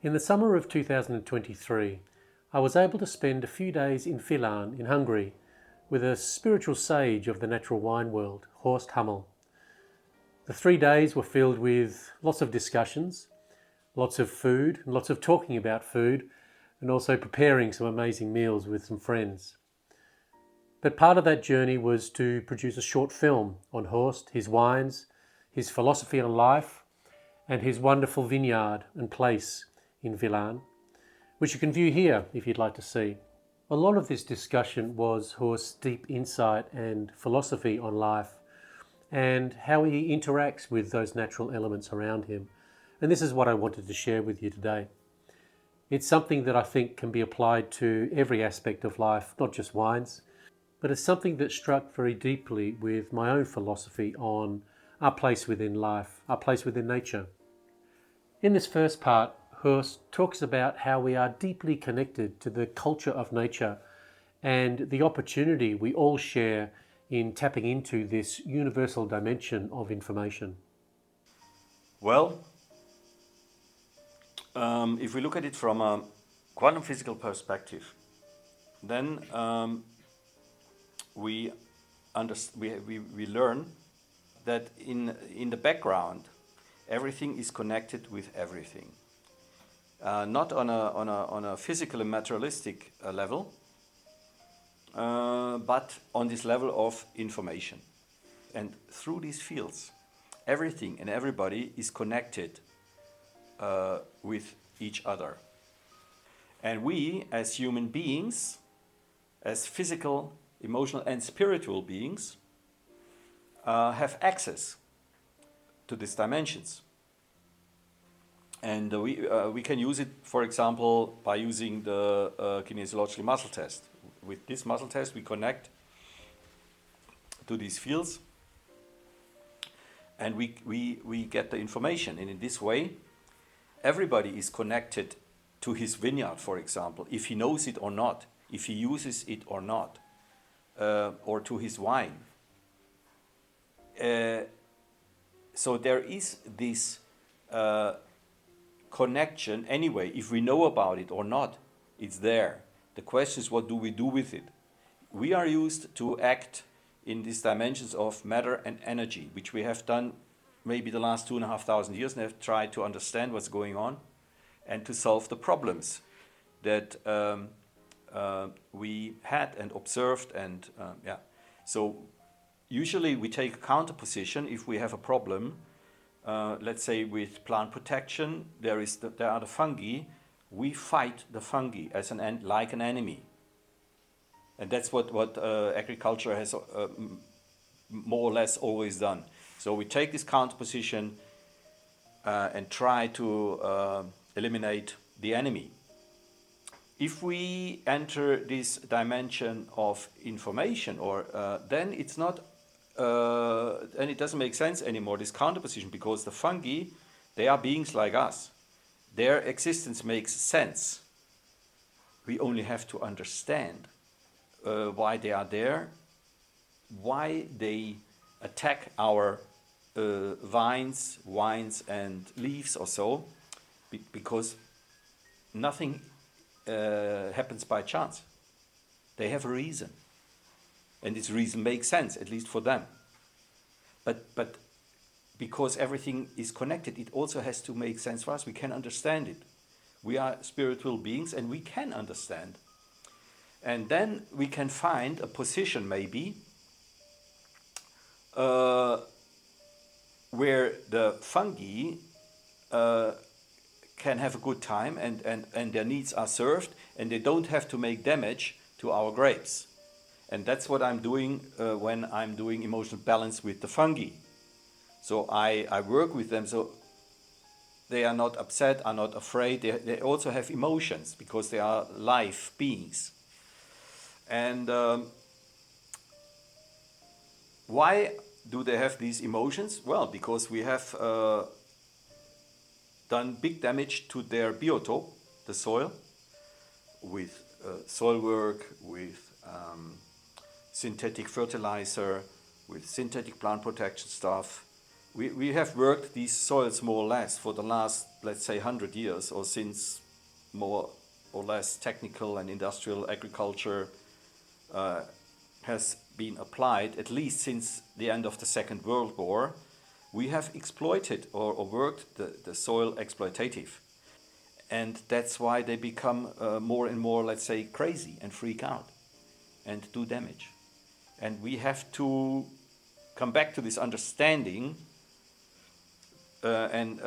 In the summer of 2023, I was able to spend a few days in Filan in Hungary with a spiritual sage of the natural wine world, Horst Hummel. The 3 days were filled with lots of discussions, lots of food, and lots of talking about food, and also preparing some amazing meals with some friends. But part of that journey was to produce a short film on Horst, his wines, his philosophy on life, and his wonderful vineyard and place in Vilan, which you can view here if you'd like to see. A lot of this discussion was Horst's deep insight and philosophy on life and how he interacts with those natural elements around him. And this is what I wanted to share with you today. It's something that I think can be applied to every aspect of life, not just wines, but it's something that struck very deeply with my own philosophy on our place within life, our place within nature. In this first part, Horst talks about how we are deeply connected to the culture of nature and the opportunity we all share in tapping into this universal dimension of information. Well, if we look at it from a quantum physical perspective, then we learn that in the background, everything is connected with everything. Not on a physical and materialistic level, but on this level of information. And through these fields, everything and everybody is connected with each other. And we, as human beings, as physical, emotional, and spiritual beings, have access to these dimensions. And we can use it, for example, by using the kinesiological muscle test. With this muscle test, we connect to these fields, and we get the information. And in this way, everybody is connected to his vineyard, for example, if he knows it or not, if he uses it or not, or to his wine. So there is this connection anyway. If we know about it or not, it's there. The question is, what do we do with it? We are used to act in these dimensions of matter and energy, which we have done maybe the last 2,500 years, and have tried to understand what's going on and to solve the problems that we had and observed. And so usually we take a counter position if we have a problem. Let's say with plant protection, there are the fungi. We fight the fungi as like an enemy, and that's what agriculture has more or less always done. So we take this counter position and try to eliminate the enemy. If we enter this dimension of information, then it's not. And it doesn't make sense anymore, this counterposition, because the fungi, they are beings like us. Their existence makes sense. We only have to understand why they are there, why they attack our vines, wines, and leaves or so, because nothing happens by chance. They have a reason. And this reason makes sense, at least for them. But because everything is connected, it also has to make sense for us. We can understand it. We are spiritual beings, and we can understand. And then we can find a position, maybe, where the fungi can have a good time, and their needs are served, and they don't have to make damage to our grapes. And that's what I'm doing when I'm doing emotional balance with the fungi. So I work with them so they are not upset, are not afraid. They also have emotions because they are live beings. And why do they have these emotions? Well, because we have done big damage to their biotope, the soil, with soil work, with synthetic fertilizer, with synthetic plant protection stuff, we have worked these soils more or less for the last, let's say, 100 years, or since more or less technical and industrial agriculture has been applied, at least since the end of the Second World War. We have exploited or worked the soil exploitative. And that's why they become more and more, let's say, crazy and freak out and do damage. And we have to come back to this understanding and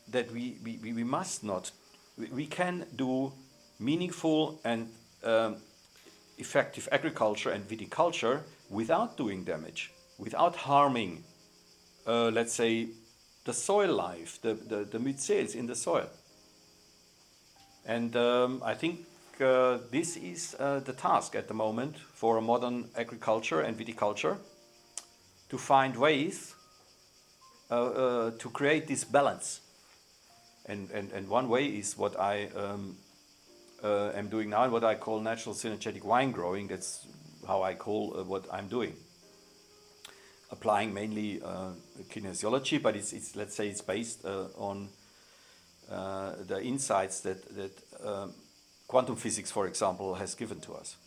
that we must not, we can do meaningful and effective agriculture and viticulture without doing damage, without harming, let's say, the soil life, the mycels in the soil. And I think this is the task at the moment for a modern agriculture and viticulture, to find ways to create this balance. And one way is what I am doing now, what I call natural synergetic wine growing. That's how I call what I'm doing. Applying mainly kinesiology, but it's let's say it's based on the insights that quantum physics, for example, has given to us.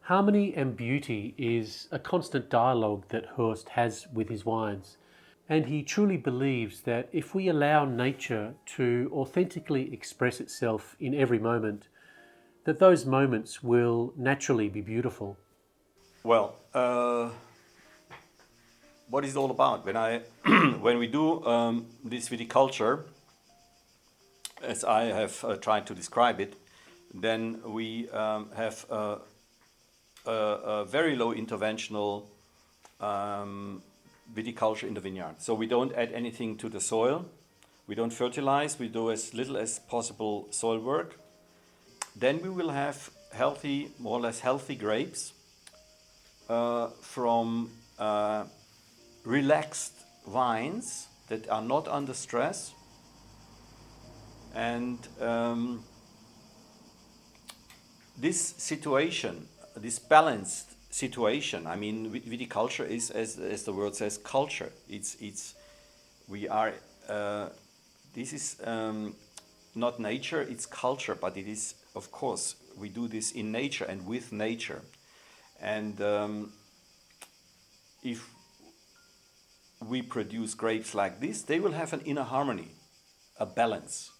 Harmony and beauty is a constant dialogue that Horst has with his wines. And he truly believes that if we allow nature to authentically express itself in every moment, that those moments will naturally be beautiful. Well, what is it all about? When we do this viticulture, as I have tried to describe it, then we have a very low interventional viticulture in the vineyard. So we don't add anything to the soil, we don't fertilize, we do as little as possible soil work. Then we will have healthy, more or less healthy grapes from relaxed vines that are not under stress. And this situation, this balanced situation, I mean, viticulture is, as the word says, culture. We are, this is not nature, it's culture, but it is, of course, we do this in nature and with nature. And if we produce grapes like this, they will have an inner harmony, a balance.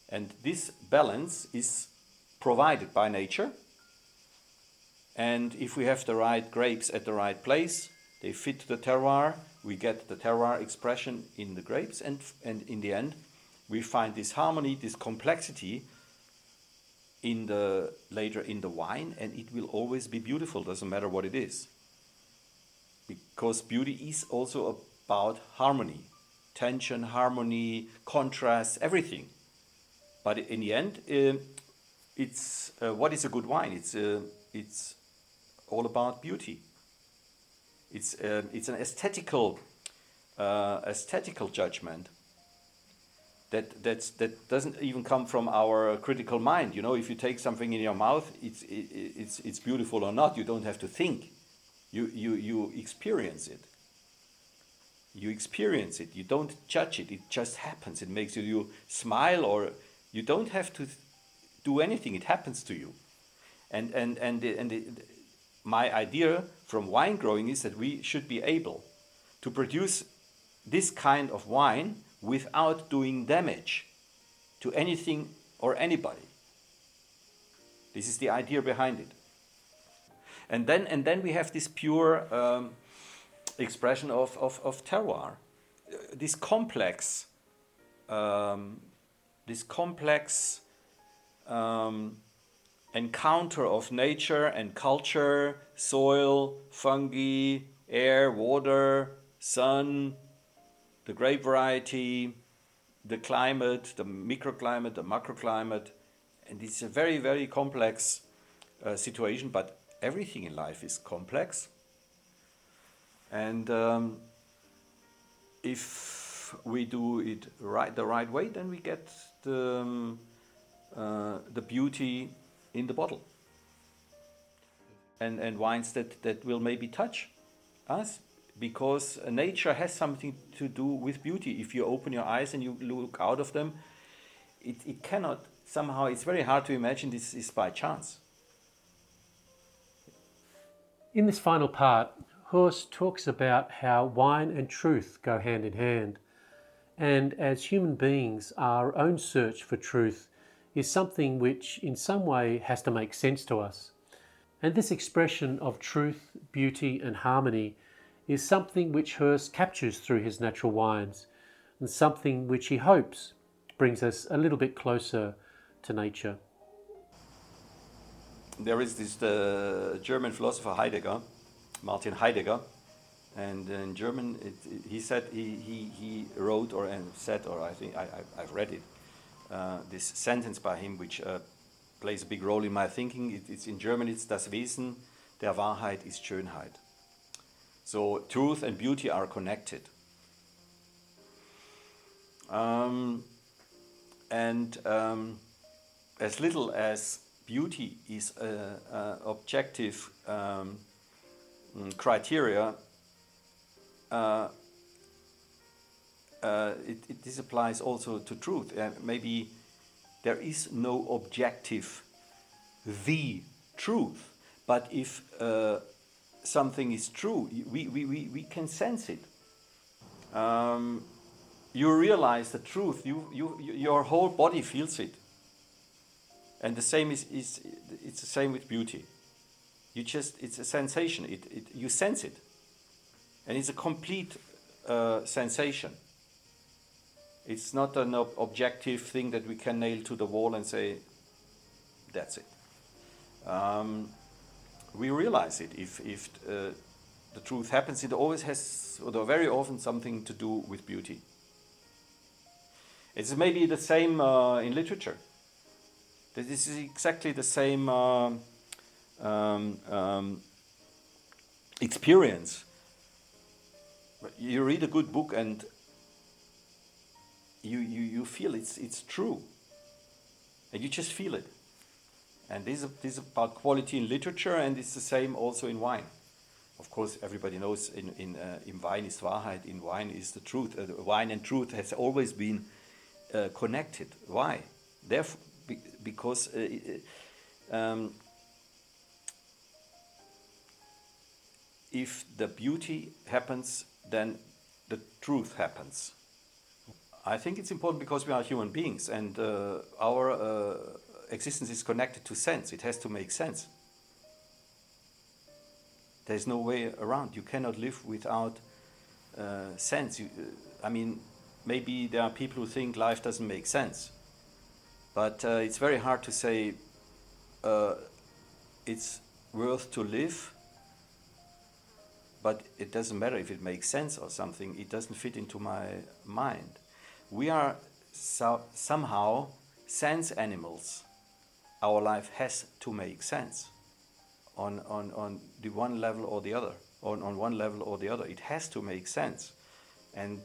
And this balance is provided by nature. And if we have the right grapes at the right place, they fit the terroir, we get the terroir expression in the grapes, and in the end, we find this harmony, this complexity later in the wine, and it will always be beautiful, doesn't matter what it is. Because beauty is also about harmony, tension, harmony, contrast, everything. But in the end, it's what is a good wine? It's all about beauty. It's an aesthetical judgment that doesn't even come from our critical mind. You know, if you take something in your mouth, it's beautiful or not. You don't have to think. You experience it. You experience it. You don't judge it. It just happens. It makes you smile, or you don't have to do anything. It happens to you. My idea from wine growing is that we should be able to produce this kind of wine without doing damage to anything or anybody. This is the idea behind it. And then we have this pure expression of terroir, this complex encounter of nature and culture, soil, fungi, air, water, sun, the grape variety, the climate, the microclimate, the macroclimate. And it's a very, very complex situation, but everything in life is complex. And if we do it the right way, then we get the beauty in the bottle. And wines that will maybe touch us because nature has something to do with beauty. If you open your eyes and you look out of them, it cannot, somehow, it's very hard to imagine this is by chance. In this final part, Horst talks about how wine and truth go hand in hand. And as human beings, our own search for truth is something which in some way has to make sense to us. And this expression of truth, beauty and harmony is something which Horst captures through his natural wines, and something which he hopes brings us a little bit closer to nature. There is this German philosopher Martin Heidegger, and in German he said, he wrote or said, or I think I've read it, this sentence by him which plays a big role in my thinking. It's in German, it's Das Wesen der Wahrheit ist Schönheit. So truth and beauty are connected. As little as beauty is objective criteria, this applies also to truth. Maybe there is no objective the truth, but if something is true, we can sense it. You realize the truth, your whole body feels it. And the same it's the same with beauty. It's a sensation, you sense it. And it's a complete sensation. It's not an objective thing that we can nail to the wall and say, that's it. We realize it. If the truth happens, it always has, or very often, something to do with beauty. It's maybe the same in literature. This is exactly the same experience. You read a good book and you feel it's true, and you just feel it. And this is about quality in literature, and it's the same also in wine. Of course, everybody knows in wine is Wahrheit, in wine is the truth. Wine and truth has always been connected. Why? Therefore, because if the beauty happens, then the truth happens. I think it's important because we are human beings, and our existence is connected to sense. It has to make sense. There's no way around. You cannot live without sense. Maybe there are people who think life doesn't make sense, but it's very hard to say it's worth to live, but it doesn't matter if it makes sense or something. It doesn't fit into my mind. We are somehow sense animals. Our life has to make sense on the one level or the other. On one level or the other, it has to make sense. And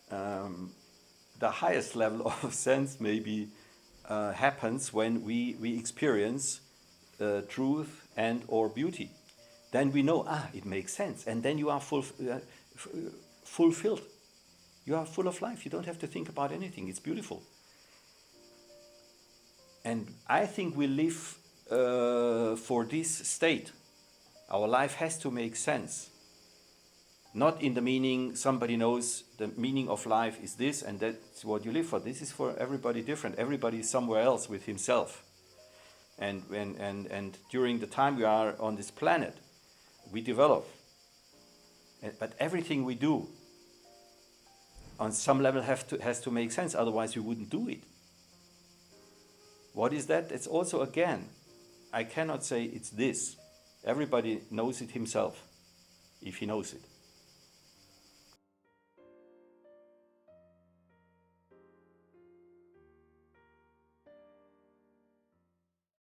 the highest level of sense maybe happens when we experience truth and or beauty. Then we know, it makes sense. And then you are fulfilled. You are full of life. You don't have to think about anything. It's beautiful. And I think we live for this state. Our life has to make sense. Not in the meaning somebody knows the meaning of life is this and that's what you live for. This is for everybody different. Everybody is somewhere else with himself. And during the time we are on this planet, we develop. But everything we do on some level has to make sense, otherwise we wouldn't do it. What is that? It's also, again, I cannot say it's this. Everybody knows it himself, if he knows it.